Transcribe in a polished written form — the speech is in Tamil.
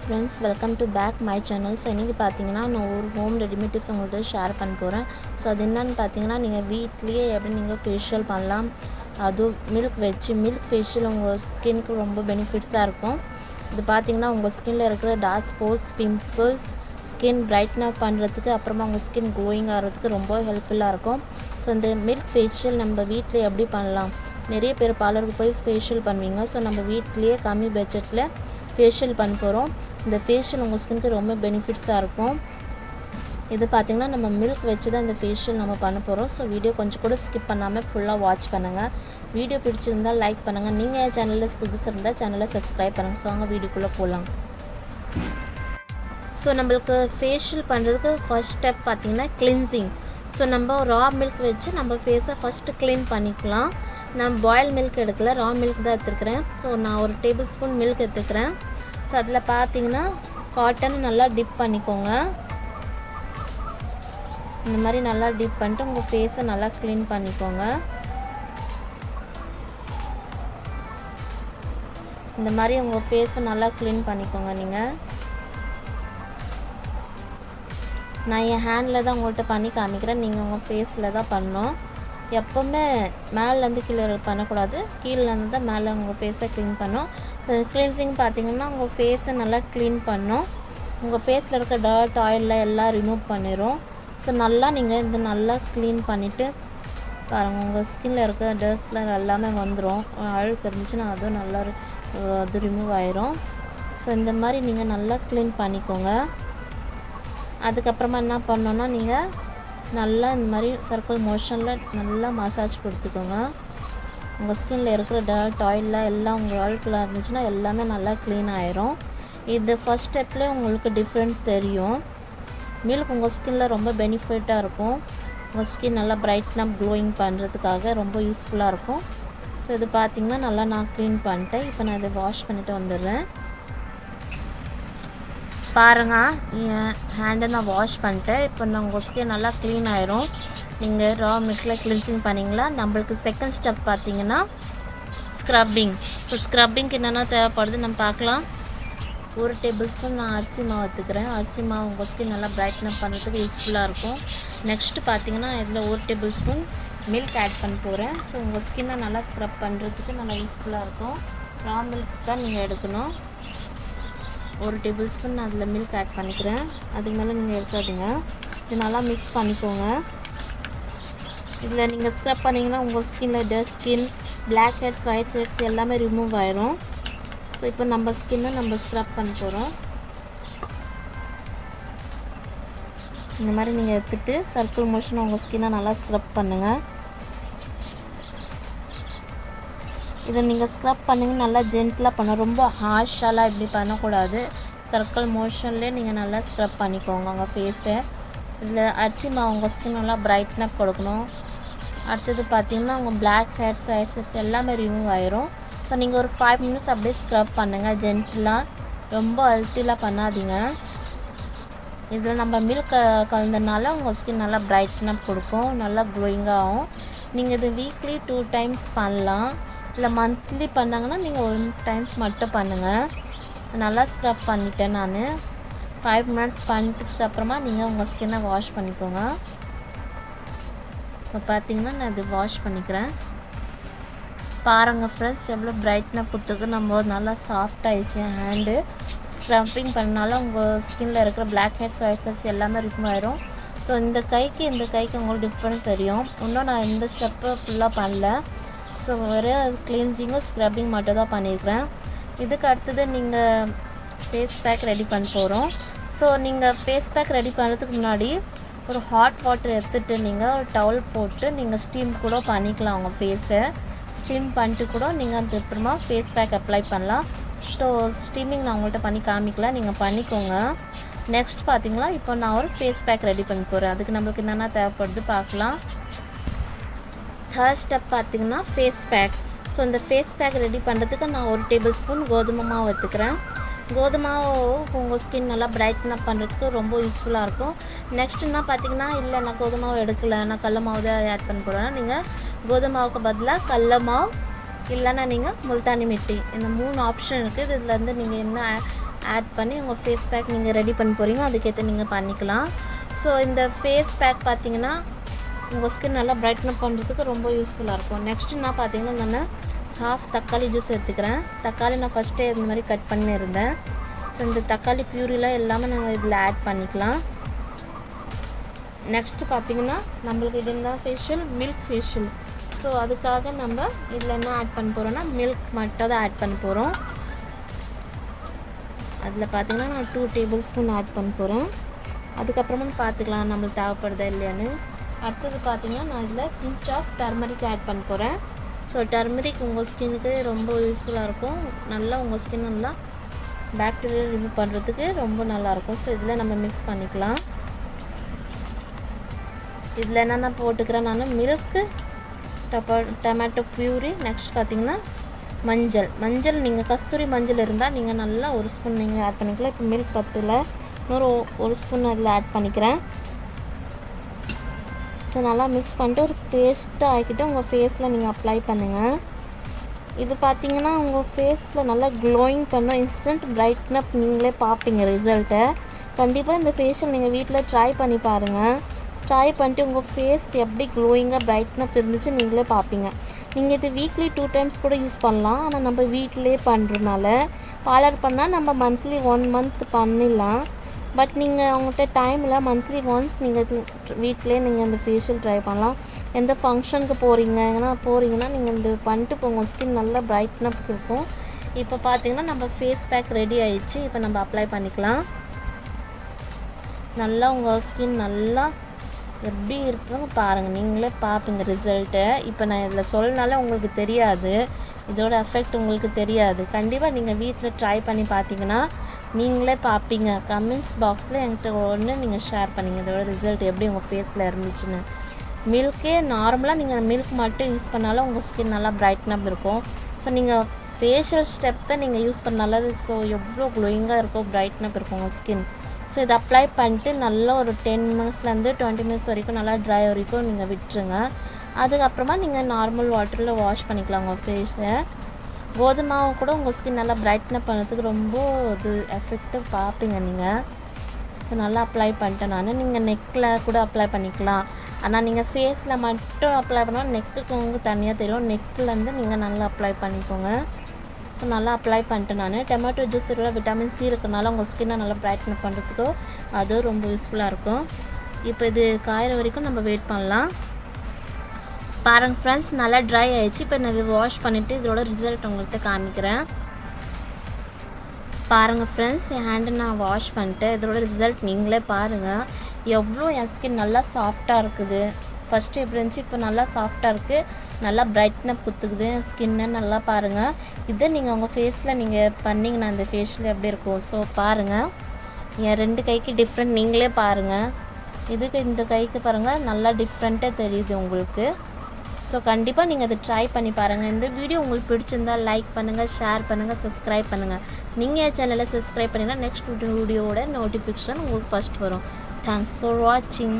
friends, welcome to back my channel. So இன்றைக்கி பார்த்தீங்கன்னா நான் ஒரு ஹோம் ரெடிமேட் டிப்ஸ் உங்கள்கிட்ட ஷேர் பண்ண போகிறேன். ஸோ அது என்னென்னு பார்த்தீங்கன்னா நீங்கள் வீட்லேயே எப்படி நீங்கள் ஃபேஷியல் பண்ணலாம், அதுவும் மில்க் ஃபேஷியல் உங்கள் ஸ்கின்னுக்கு ரொம்ப பெனிஃபிட்ஸாக இருக்கும். இது பார்த்தீங்கன்னா உங்கள் ஸ்கின்னில் இருக்கிற டார்க் ஸ்பாட்ஸ், பிம்பிள்ஸ், ஸ்கின் பிரைட்னப் பண்ணுறதுக்கு, அப்புறமா உங்கள் ஸ்கின் க்ளோயிங் ஆகிறதுக்கு ரொம்ப ஹெல்ப்ஃபுல்லாக இருக்கும். ஸோ இந்த மில்க் ஃபேஷியல் நம்ம வீட்டில் எப்படி பண்ணலாம்? நிறைய பேர் பார்லருக்கு போய் ஃபேஷியல் பண்ணுவீங்க. ஸோ நம்ம வீட்லேயே கம்மி பட்ஜெட்டில் ஃபேஷியல் பண்ண போகிறோம். இந்த ஃபேஷியல் உங்கள் ஸ்கின்க்கு ரொம்ப பெனிஃபிட்ஸாக இருக்கும். இது பார்த்திங்கன்னா நம்ம மில்க் வச்சு தான் இந்த ஃபேஷியல் நம்ம பண்ண போகிறோம். ஸோ வீடியோ கொஞ்சம் கூட ஸ்கிப் பண்ணாமல் ஃபுல்லாக வாட்ச் பண்ணுங்கள். வீடியோ பிடிச்சிருந்தால் லைக் பண்ணுங்கள். நீங்கள் என் சேனலில் புதுசாக இருந்தால் சேனலை சப்ஸ்கிரைப் பண்ணுங்கள். ஸோ அங்கே வீடியோக்குள்ளே போகலாம். ஸோ நம்மளுக்கு ஃபேஷியல் பண்ணுறதுக்கு ஃபர்ஸ்ட் ஸ்டெப் பார்த்திங்கன்னா கிளின்சிங். ஸோ நம்ம ரா மில்க் வச்சு நம்ம ஃபேஸை ஃபஸ்ட்டு க்ளீன் பண்ணிக்கலாம். நான் பாயில் மில்க் எடுக்கல, ரா மில்க் தான் எடுத்துக்கிறேன். ஸோ நான் ஒரு டேபிள் ஸ்பூன் மில்க் எடுத்துக்கிறேன். ஸோ அதில் பார்த்தீங்கன்னா காட்டன் நல்லா டிப் பண்ணிக்கோங்க. இந்த மாதிரி நல்லா டிப் பண்ணிட்டு உங்கள் ஃபேஸை நல்லா க்ளீன் பண்ணிக்கோங்க. இந்த மாதிரி உங்கள் ஃபேஸை நல்லா க்ளீன் பண்ணிக்கோங்க. நான் என் ஹேண்டில் தான் உங்கள்கிட்ட பண்ணி காமிக்கிறேன். நீங்கள் உங்கள் ஃபேஸில் தான் பண்ணணும். எப்போவுமே மேலேருந்து கீழே பண்ணக்கூடாது, கீழேருந்து தான் மேலே உங்கள் ஃபேஸை க்ளீன் பண்ணணும். க்ளீன்சிங் பார்த்திங்கன்னா உங்கள் ஃபேஸை நல்லா க்ளீன் பண்ணணும். உங்கள் ஃபேஸில் இருக்க டர்ட், ஆயிலில் எல்லாம் ரிமூவ் பண்ணிடும். ஸோ நல்லா நீங்கள் இது நல்லா க்ளீன் பண்ணிவிட்டு பாருங்கள், உங்கள் ஸ்கின்னில் இருக்க டர்ட்ஸ்லாம் எல்லாமே வந்துடும். அழுக்கு இருந்துச்சுன்னா அதுவும் நல்லா அது ரிமூவ் ஆயிரும். ஸோ இந்த மாதிரி நீங்கள் நல்லா க்ளீன் பண்ணிக்கோங்க. அதுக்கப்புறமா என்ன பண்ணோன்னா நீங்கள் நல்லா இந்த மாதிரி சர்க்கிள் மோஷனில் நல்லா மசாஜ் கொடுத்துக்கோங்க. உங்கள் ஸ்கின்னில் இருக்கிற டர்ட், ஆயிலில் எல்லாம் உங்கள் அழுக்கில் இருந்துச்சுன்னா எல்லாமே நல்லா க்ளீன் ஆயிரும். இது ஃபஸ்ட் ஸ்டெப்லேயே உங்களுக்கு டிஃப்ரெண்ட் தெரியும். மில்க் உங்கள் ஸ்கின்னில் ரொம்ப பெனிஃபிட்டாக இருக்கும். உங்கள் ஸ்கின் நல்லா பிரைட்னப் க்ளோயிங் பண்ணுறதுக்காக ரொம்ப யூஸ்ஃபுல்லாக இருக்கும். ஸோ இது பார்த்திங்கன்னா நல்லா நான் க்ளீன் பண்ணிட்டேன். இப்போ நான் இதை வாஷ் பண்ணிவிட்டு வந்துடுறேன். பாருங்கள், என் ஹேண்டை நான் வாஷ் பண்ணிட்டேன். இப்போ நான் உங்கள் ஸ்கின் நல்லா க்ளீன் ஆயிரும். நீங்கள் ரா மில்கில் கிளின்சிங் பண்ணிங்களா. நம்மளுக்கு செகண்ட் ஸ்டெப் பார்த்தீங்கன்னா ஸ்க்ரப்பிங். ஸோ ஸ்க்ரப்பிங்க்கு என்னென்ன தேவைப்படுது நம்ம பார்க்கலாம். ஒரு டேபிள் ஸ்பூன் நான் அரிசி மாவு எடுத்துக்கிறேன். அரிசி மாவு உங்கள் ஸ்கின் நல்லா பிரைட்னப் பண்ணுறதுக்கு யூஸ்ஃபுல்லாக இருக்கும். நெக்ஸ்ட்டு பார்த்தீங்கன்னா இதில் ஒரு டேபிள் ஸ்பூன் மில்க் ஆட் பண்ண போகிறேன். ஸோ உங்கள் ஸ்கின்னை நல்லா ஸ்க்ரப் பண்ணுறதுக்கு நல்லா யூஸ்ஃபுல்லாக இருக்கும். ரா மில்க் தான் நீங்கள் எடுக்கணும். ஒரு டேபிள் ஸ்பூன் நான் அதில் மில்க் ஆட் பண்ணிக்கிறேன். அதுக்கு மேலே நீங்கள் எடுக்காதீங்க. இது நல்லா மிக்ஸ் பண்ணிக்கோங்க. இதில் நீங்கள் ஸ்க்ரப் பண்ணிங்கன்னா உங்கள் ஸ்கின்னில் dust skin, blackheads, whiteheads எல்லாமே ரிமூவ் ஆயிரும். ஸோ இப்போ நம்ம ஸ்கின்னை நம்ம ஸ்க்ரப் பண்ண போகிறோம். இந்த மாதிரி நீங்கள் எடுத்துகிட்டு சர்க்கிள் மோஷன் உங்கள் ஸ்கின்னை நல்லா ஸ்க்ரப் பண்ணுங்கள். இதை நீங்கள் ஸ்க்ரப் பண்ணிங்க நல்லா ஜென்டிலாக பண்ண, ரொம்ப ஹார்ஷாலாம் இப்படி பண்ணக்கூடாது. சர்க்கிள் மோஷன்லேயே நீங்கள் நல்லா ஸ்க்ரப் பண்ணிக்கோங்க உங்கள் ஃபேஸை. இதில் அரிசி மாவு உங்கள் ஸ்கின் நல்லா பிரைட்னப் கொடுக்கணும். அடுத்தது பார்த்திங்கன்னா உங்கள் பிளாக் ஹெட்ஸ், ஒயிட் ஹெட்ஸ் எல்லாமே ரிமூவ் ஆயிரும். ஸோ நீங்கள் ஒரு 5 மினிட்ஸ் அப்படியே ஸ்க்ரப் பண்ணுங்கள் ஜென்டிலாக, ரொம்ப அழுத்திலாம் பண்ணாதீங்க. இதில் நம்ம மில்க் கலந்தனால உங்கள் ஸ்கின் நல்லா பிரைட்னப் கொடுக்கும், நல்லா க்ளோயிங்காகும். நீங்கள் இது வீக்லி 2 டைம்ஸ் பண்ணலாம். இல்லை மந்த்லி பண்ணாங்கன்னா நீங்கள் 1 டைம்ஸ் மட்டும் பண்ணுங்கள். நல்லா ஸ்க்ரப் பண்ணிட்டேன் நான். 5 மினிட்ஸ் பண்ணிட்டதுக்கப்புறமா நீங்கள் உங்கள் ஸ்கின்னை வாஷ் பண்ணிக்கோங்க. இப்போ பார்த்தீங்கன்னா நான் இது வாஷ் பண்ணிக்கிறேன். பாருங்கள் ஃப்ரெண்ட்ஸ், எவ்வளோ பிரைட்னப் கொடுத்துருக்கு. நம்ம நல்லா சாஃப்ட் ஆகிடுச்சு ஹேண்டு. ஸ்க்ரப்பிங் பண்ணனால உங்கள் ஸ்கின்னில் இருக்கிற பிளாக் ஹெட்ஸ், ஒயிட் ஹெட்ஸ் எல்லாமே ரிமூவ் ஆயிரும். ஸோ இந்த கைக்கு உங்களுக்கு டிஃப்ரெண்ட் தெரியும். இன்னும் நான் இந்த ஸ்டெப்பை ஃபுல்லாக பண்ணல. ஸோ வேறு கிளீன்சிங்கும் ஸ்க்ரப்பிங் மட்டும் தான் பண்ணியிருக்கிறேன். இதுக்கு அடுத்தது நீங்கள் ஃபேஸ் பேக் ரெடி பண்ண போகிறோம். ஸோ நீங்கள் ஃபேஸ் பேக் ரெடி பண்ணுறதுக்கு முன்னாடி ஒரு ஹாட் வாட்டர் எடுத்துகிட்டு நீங்கள் ஒரு டவல் போட்டு நீங்கள் ஸ்டீம் கூட பண்ணிக்கலாம். உங்கள் ஃபேஸை ஸ்டீம் பண்ணிட்டு கூட நீங்கள் அதுக்கப்புறமா ஃபேஸ் பேக் அப்ளை பண்ணலாம். ஸ்டீமிங் நான் உங்கள்கிட்ட பண்ணி காமிக்கலாம், நீங்கள் பண்ணிக்கோங்க. நெக்ஸ்ட் பார்த்தீங்களா, இப்போ நான் ஒரு ஃபேஸ் பேக் ரெடி பண்ண போகிறேன். அதுக்கு நம்மளுக்கு என்னென்ன தேவைப்படுது பார்க்கலாம். தேர்ட் ஸ்டெப் பார்த்திங்கன்னா ஃபேஸ் பேக். ஸோ இந்த ஃபேஸ் பேக் ரெடி பண்ணுறதுக்கு நான் ஒரு டேபிள் ஸ்பூன் கோதுமை மாவு எடுத்துக்கிறேன். கோதுமை மாவு உங்கள் ஸ்கின் நல்லா பிரைட்னப் பண்ணுறதுக்கு ரொம்ப யூஸ்ஃபுல்லாக இருக்கும். நெக்ஸ்ட் என்ன பார்த்திங்கன்னா, இல்லை நான் கோதுமை மாவு எடுக்கலை, நான் கடல மாவு தான் ஆட் பண்ண போகிறேன்னா நீங்கள் கோதுமை மாவுக்கு பதிலாக கடல மாவு இல்லைன்னா நீங்கள் முல்தானி மிட்டி, இந்த 3 ஆப்ஷன் இருக்குது. இதில் நீங்கள் என்ன ஆட் பண்ணி உங்கள் ஃபேஸ் பேக் நீங்கள் ரெடி பண்ண போகிறீங்க, அதுக்கேற்ற நீங்கள் பண்ணிக்கலாம். ஸோ இந்த ஃபேஸ் பேக் பார்த்தீங்கன்னா உங்கள் ஸ்கின் நல்லா பிரைட்டன் பண்ணுறதுக்கு ரொம்ப யூஸ்ஃபுல்லாக இருக்கும். நெக்ஸ்ட்டு நான் பார்த்தீங்கன்னா நான் ஹாஃப் தக்காளி ஜூஸ் எடுத்துக்கிறேன். தக்காளி நான் ஃபஸ்ட்டே இந்த மாதிரி கட் பண்ணியிருந்தேன். ஸோ இந்த தக்காளி பியூரிலாம் எல்லாமே நாங்கள் இதில் ஆட் பண்ணிக்கலாம். நெக்ஸ்ட்டு பார்த்திங்கன்னா நம்மளுக்கு இது தான் ஃபேஷியல், மில்க் ஃபேஷியல். ஸோ அதுக்காக நம்ம இதில் என்ன ஆட் பண்ண போகிறோன்னா மில்க் மட்டும் தான் ஆட் பண்ண போகிறோம். அதில் பார்த்திங்கன்னா நான் 2 டேபிள் ஸ்பூன் ஆட் பண்ண போகிறேன். அதுக்கப்புறமா பார்த்துக்கலாம் நம்மளுக்கு தேவைப்படுதா இல்லையான்னு. அடுத்தது பார்த்திங்கன்னா நான் இதில் பிஞ்ச் ஆஃப் டர்மரிக் ஆட் பண்ண போகிறேன். ஸோ டர்மரிக் உங்கள் ஸ்கின்னுக்கு ரொம்ப யூஸ்ஃபுல்லாக இருக்கும். நல்லா உங்கள் ஸ்கின் நல்லா பாக்டீரியா ரிமூவ் பண்ணுறதுக்கு ரொம்ப நல்லாயிருக்கும். ஸோ இதில் நம்ம மிக்ஸ் பண்ணிக்கலாம். இதில் என்னென்ன போட்டுக்கிறேன் நான் மில்க்கு, டொமேட்டோ பியூரி, நெக்ஸ்ட் பார்த்திங்கன்னா மஞ்சள் நீங்கள் கஸ்தூரி மஞ்சள் இருந்தால் நீங்கள் நல்லா 1 ஸ்பூன் நீங்கள் ஆட் பண்ணிக்கலாம். இப்போ மில்க் பத்தில் இன்னொரு 1 ஸ்பூன் அதில் ஆட் பண்ணிக்கிறேன். ஸோ நல்லா மிக்ஸ் பண்ணிட்டு ஒரு பேஸ்ட்டாக ஆக்கிட்டு உங்கள் ஃபேஸில் நீங்கள் அப்ளை பண்ணுங்கள். இது பார்த்திங்கன்னா உங்கள் ஃபேஸில் நல்லா க்ளோயிங் பண்ண இன்ஸ்டன்ட் பிரைட்னப் நீங்களே பார்ப்பீங்க ரிசல்ட்டை. கண்டிப்பாக இந்த ஃபேஷியல் நீங்கள் வீட்டில் ட்ரை பண்ணி பாருங்கள். ட்ரை பண்ணிட்டு உங்கள் ஃபேஸ் எப்படி க்ளோயிங்காக பிரைட்னப் இருந்துச்சு நீங்களே பார்ப்பீங்க. நீங்கள் இது வீக்லி 2 டைம்ஸ் கூட யூஸ் பண்ணலாம். ஆனால் நம்ம வீட்டிலே பண்ணுறதுனால பார்லர் பண்ணால் நம்ம மந்த்லி 1 மந்த் பண்ணிடலாம். பட் நீங்கள் அவங்கள்ட்ட டைம் இல்லை, மந்த்லி ஒன்ஸ் நீங்கள் வீட்டிலே நீங்கள் இந்த ஃபேஷியல் ட்ரை பண்ணலாம். எந்த ஃபங்க்ஷனுக்கு போகிறீங்கன்னா நீங்கள் இந்த பண்ணிட்டு உங்கள் ஸ்கின் நல்லா பிரைட்னப் இருக்கும். இப்போ பார்த்தீங்கன்னா நம்ம ஃபேஸ் பேக் ரெடி ஆயிடுச்சு. இப்போ நம்ம அப்ளை பண்ணிக்கலாம். நல்லா உங்கள் ஸ்கின் நல்லா எப்படி இருக்குன்னு பாருங்கள், நீங்களே பார்ப்பீங்க ரிசல்ட்டு. இப்போ நான் இதில் சொல்லனால உங்களுக்கு தெரியாது, இதோட எஃபெக்ட் உங்களுக்கு தெரியாது. கண்டிப்பாக நீங்கள் வீட்டில் ட்ரை பண்ணி பார்த்தீங்கன்னா நீங்களே பார்ப்பீங்க. கமெண்ட்ஸ் பாக்ஸில் என்கிட்ட ஒன்று நீங்கள் ஷேர் பண்ணிங்க இதோட ரிசல்ட் எப்படி உங்கள் ஃபேஸில் இருந்துச்சுன்னு. மில்கே நார்மலாக நீங்கள் மில்க் மட்டும் யூஸ் பண்ணாலும் உங்கள் ஸ்கின் நல்லா பிரைட்னப் இருக்கும். ஸோ நீங்கள் ஃபேஷியல் ஸ்டெப்பை நீங்கள் யூஸ் பண்ணாலும் ஸோ எவ்வளோ க்ளோயிங்காக இருக்கும், பிரைட்னப் இருக்கும் உங்கள் ஸ்கின். ஸோ இதை அப்ளை பண்ணிட்டு நல்லா ஒரு 10 மினிட்ஸ்லேருந்து 20 மினிட்ஸ் வரைக்கும் நல்லா ட்ரை வரைக்கும் நீங்கள் விட்டுருங்க. அதுக்கப்புறமா நீங்கள் நார்மல் வாட்டரில் வாஷ் பண்ணிக்கலாம் உங்கள் ஃபேஸை. கோதுமாவை கூட உங்கள் ஸ்கின் நல்லா பிரைட்னப் பண்ணுறதுக்கு ரொம்ப இது எஃபெக்டிவ் பார்ப்பீங்க நீங்கள். ஸோ நல்லா அப்ளை பண்ணிட்டேன் நான். நீங்கள் நெக்கில் கூட அப்ளை பண்ணிக்கலாம். ஆனால் நீங்கள் ஃபேஸில் மட்டும் அப்ளை பண்ணால் நெக்குக்கு உங்களுக்கு தனியாக தெரியும். நெக்கிலேருந்து நீங்கள் நல்லா அப்ளை பண்ணிக்கோங்க. ஸோ நல்லா அப்ளை பண்ணிட்டேன் நான். டொமேட்டோ ஜூஸ் இருக்கிற விட்டமின் சி இருக்கிறனால உங்கள் ஸ்கின்னை நல்லா பிரைட்னப் பண்ணுறதுக்கோ அதுவும் ரொம்ப யூஸ்ஃபுல்லாக இருக்கும். இப்போ இது காயிற வரைக்கும் நம்ம வெயிட் பண்ணலாம். பாருங்கள் ஃப்ரெண்ட்ஸ், நல்லா ட்ரை ஆகிடுச்சு. இப்போ நான் இது வாஷ் பண்ணிவிட்டு இதோட ரிசல்ட் உங்கள்கிட்ட காமிக்கிறேன். பாருங்கள் ஃப்ரெண்ட்ஸ், என் ஹேண்டை நான் வாஷ் பண்ணிட்டு இதோட ரிசல்ட் நீங்களே பாருங்கள். எவ்வளோ என் ஸ்கின் நல்லா சாஃப்டாக இருக்குது. ஃபஸ்ட்டு எப்படி இருந்துச்சு, இப்போ நல்லா சாஃப்டாக இருக்குது, நல்லா பிரைட்னப் குத்துக்குது என் ஸ்கின்னை. நல்லா பாருங்கள். இதை நீங்கள் உங்கள் ஃபேஸில் நீங்கள் பண்ணிங்கன்னா இந்த ஃபேஷியல் எப்படி இருக்கும். ஸோ பாருங்கள், என் 2 கைக்கு டிஃப்ரெண்ட் நீங்களே பாருங்கள். இதுக்கு இந்த கைக்கு பாருங்கள் நல்லா டிஃப்ரெண்ட்டாக தெரியுது உங்களுக்கு. ஸோ கண்டிப்பாக நீங்கள் அதை ட்ரை பண்ணி பாருங்கள். இந்த வீடியோ உங்களுக்கு பிடிச்சிருந்தால் லைக் பண்ணுங்கள், ஷேர் பண்ணுங்கள், சப்ஸ்கிரைப் பண்ணுங்கள். நீங்கள் என் சேனலை சப்ஸ்கிரைப் பண்ணிங்கன்னா நெக்ஸ்ட் வீடியோவோட நோட்டிஃபிகேஷன் உங்களுக்கு ஃபஸ்ட் வரும். தேங்க்ஸ் ஃபார் வாட்சிங்.